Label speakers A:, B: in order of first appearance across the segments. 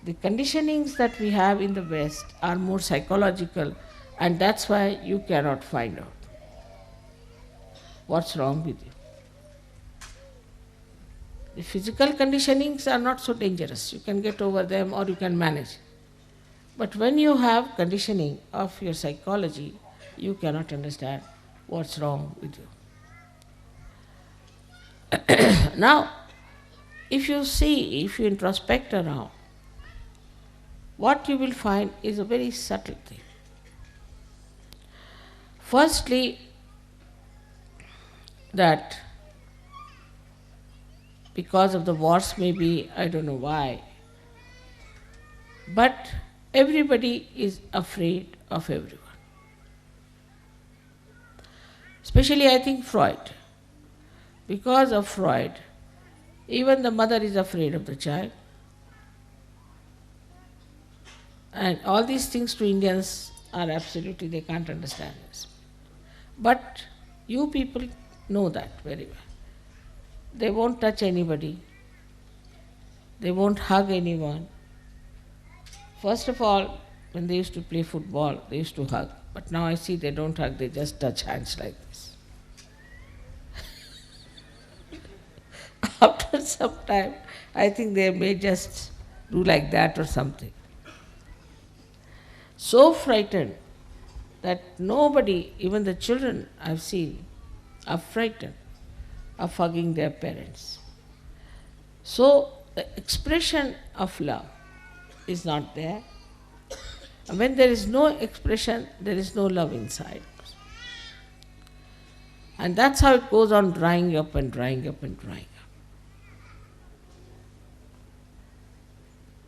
A: The conditionings that we have in the West are more psychological, and that's why you cannot find out what's wrong with you. The physical conditionings are not so dangerous. You can get over them or you can manage. But when you have conditioning of your psychology, you cannot understand what's wrong with you. Now, if you introspect around, what you will find is a very subtle thing. Firstly, that because of the wars, maybe, I don't know why, but everybody is afraid of everyone. Especially, I think, Freud. Because of Freud, even the mother is afraid of the child. And all these things to Indians are absolutely, they can't understand this. But you people know that very well. They won't touch anybody. They won't hug anyone. First of all, when they used to play football, they used to hug. But now I see they don't hug, they just touch hands like this. After some time, I think they may just do like that or something. So frightened that nobody, even the children I've seen, are frightened of hugging their parents. So the expression of love is not there. And when there is no expression, there is no love inside. And that's how it goes on drying up and drying up and drying up.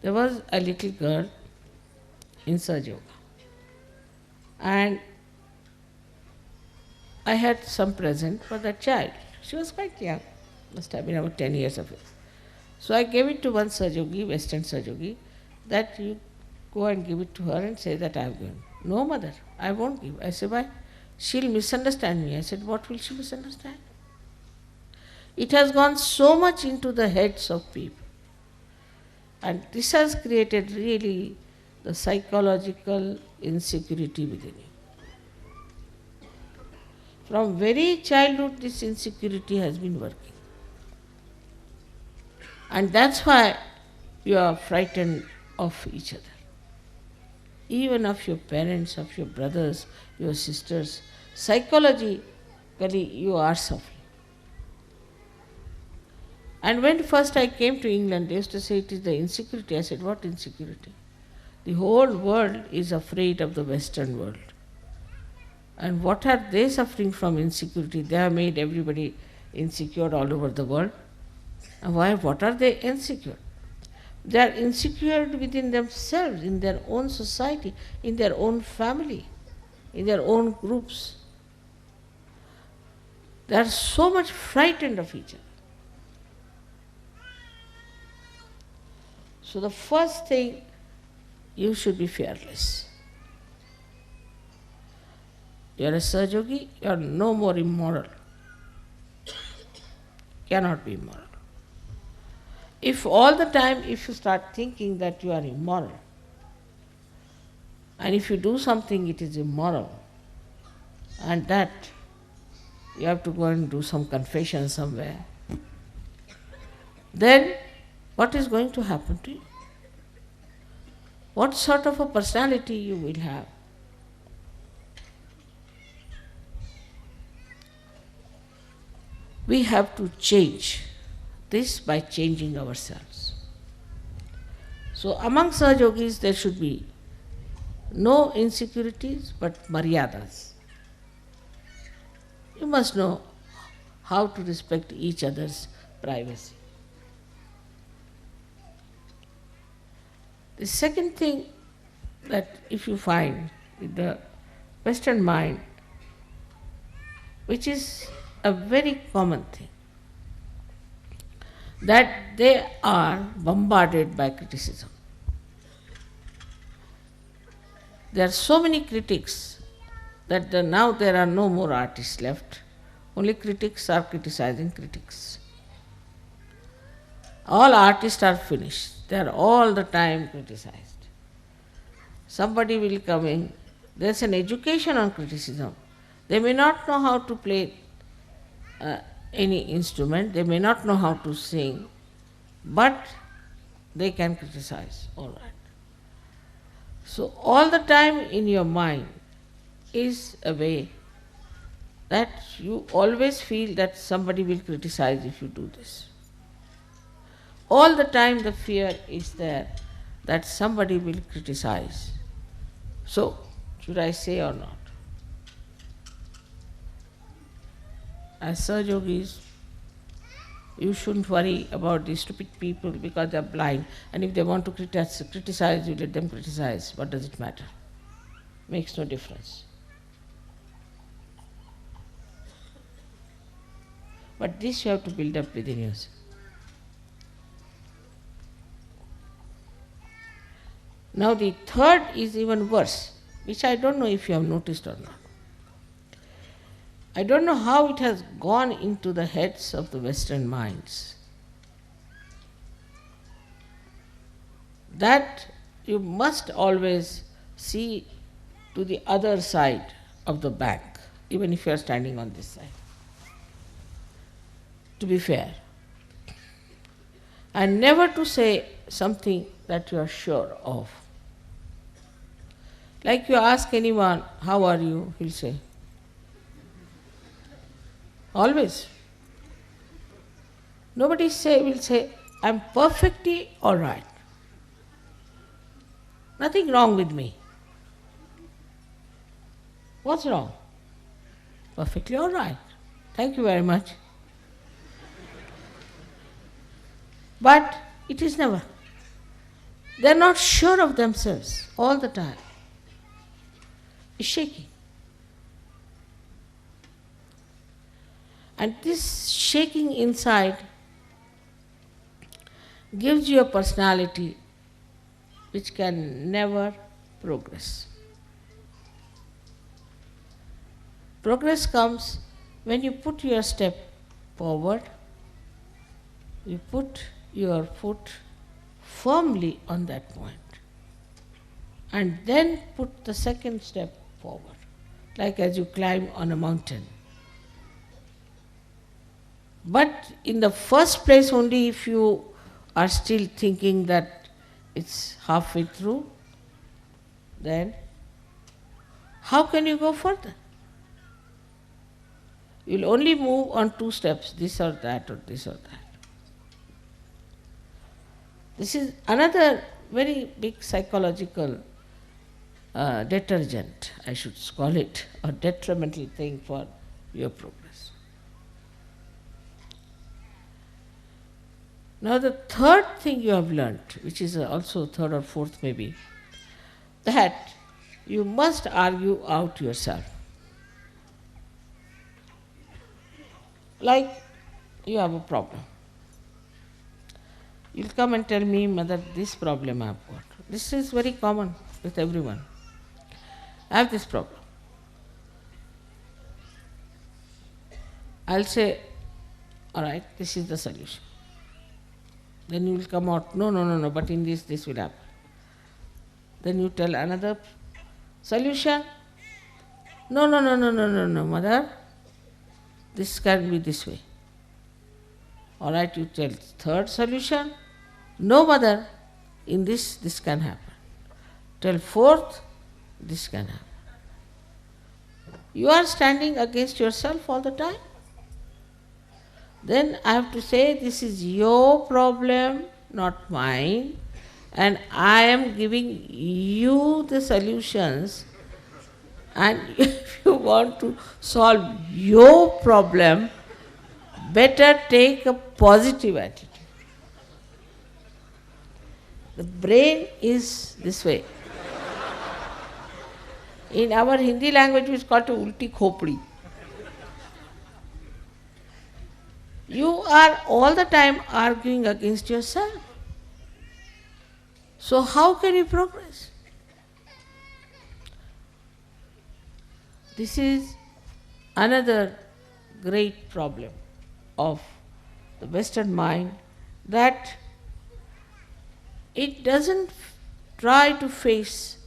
A: There was a little girl in Sahaja Yoga, and I had some present for that child. She was quite young, must have been about 10 years of age. So I gave it to one Sahaja Yogi, Western Sahaja Yogi, that you go and give it to her and say that I have given. No, mother, I won't give. I said, why? She'll misunderstand me. I said, what will she misunderstand? It has gone so much into the heads of people. And this has created really the psychological insecurity within you. From very childhood, this insecurity has been working. And that's why you are frightened of each other. Even of your parents, of your brothers, your sisters. Psychologically, you are suffering. And when first I came to England, they used to say it is the insecurity. I said, what insecurity? The whole world is afraid of the Western world. And what are they suffering from insecurity? They have made everybody insecure all over the world. And why? What are they insecure? They are insecure within themselves, in their own society, in their own family, in their own groups. They are so much frightened of each other. So the first thing, you should be fearless. You are a Sahaja Yogi, you are no more immoral. Cannot be immoral. If all the time, if you start thinking that you are immoral, and if you do something it is immoral, and that you have to go and do some confession somewhere, then what is going to happen to you? What sort of a personality you will have? We have to change this by changing ourselves. So among Sahaja Yogis there should be no insecurities but maryadas. You must know how to respect each other's privacy. The second thing that if you find with the Western mind, which is a very common thing, that they are bombarded by criticism. There are so many critics that now there are no more artists left. Only critics are criticizing critics. All artists are finished. They are all the time criticized. Somebody will come in, there's an education on criticism. They may not know how to play any instrument, they may not know how to sing, but they can criticize, all right. So all the time in your mind is a way that you always feel that somebody will criticize if you do this. All the time the fear is there that somebody will criticize. So, should I say or not? As Saj Yogis, you shouldn't worry about these stupid people because they are blind, and if they want to criticize, you let them criticize. What does it matter? Makes no difference. But this you have to build up within yourself. Now the third is even worse, which I don't know if you have noticed or not. I don't know how it has gone into the heads of the Western minds that you must always see to the other side of the bank, even if you are standing on this side, to be fair. And never to say something that you are sure of. Like you ask anyone, how are you? He'll say. Always. Nobody will say, I'm perfectly all right. Nothing wrong with me. What's wrong? Perfectly all right. Thank you very much. But it is never. They are not sure of themselves all the time. It's shaking. And this shaking inside gives you a personality which can never progress. Progress comes when you put your step forward, you put your foot firmly on that point, and then put the second step forward, like as you climb on a mountain. But in the first place, only if you are still thinking that it's halfway through, then how can you go further? You'll only move on two steps, this or that or this or that. This is another very big psychological detergent, I should call it, or detrimental thing for your progress. Now the third thing you have learnt, which is also third or fourth maybe, that you must argue out yourself. Like you have a problem. You'll come and tell me, Mother, this problem I have got. This is very common with everyone. I have this problem. I'll say, all right, this is the solution. Then you will come out, no, but in this will happen. Then you tell another solution. No, Mother, this can be this way. All right, you tell third solution. No, Mother, in this can happen. Tell fourth, this can happen. You are standing against yourself all the time. Then I have to say, this is your problem, not mine, and I am giving you the solutions, and if you want to solve your problem, better take a positive attitude. The brain is this way. In our Hindi language, it's called ulti khopdi. You are all the time arguing against yourself. So how can you progress? This is another great problem of the Western mind, that it doesn't try to face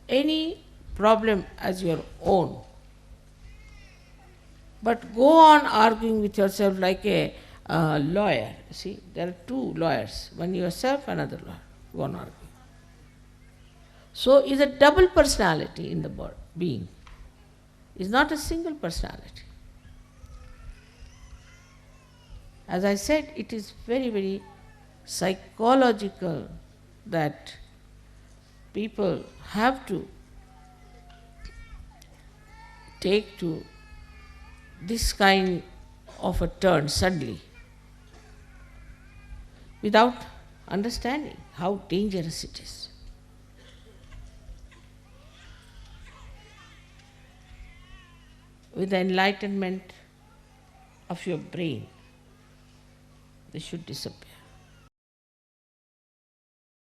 A: any problem as your own, but go on arguing with yourself like a lawyer. See, there are two lawyers, one yourself, another lawyer. Go on arguing. So is a double personality in the being. Is not a single personality. As I said, it is very, very psychological that people have to take to this kind of a turn suddenly without understanding how dangerous it is. With the enlightenment of your brain, they should disappear.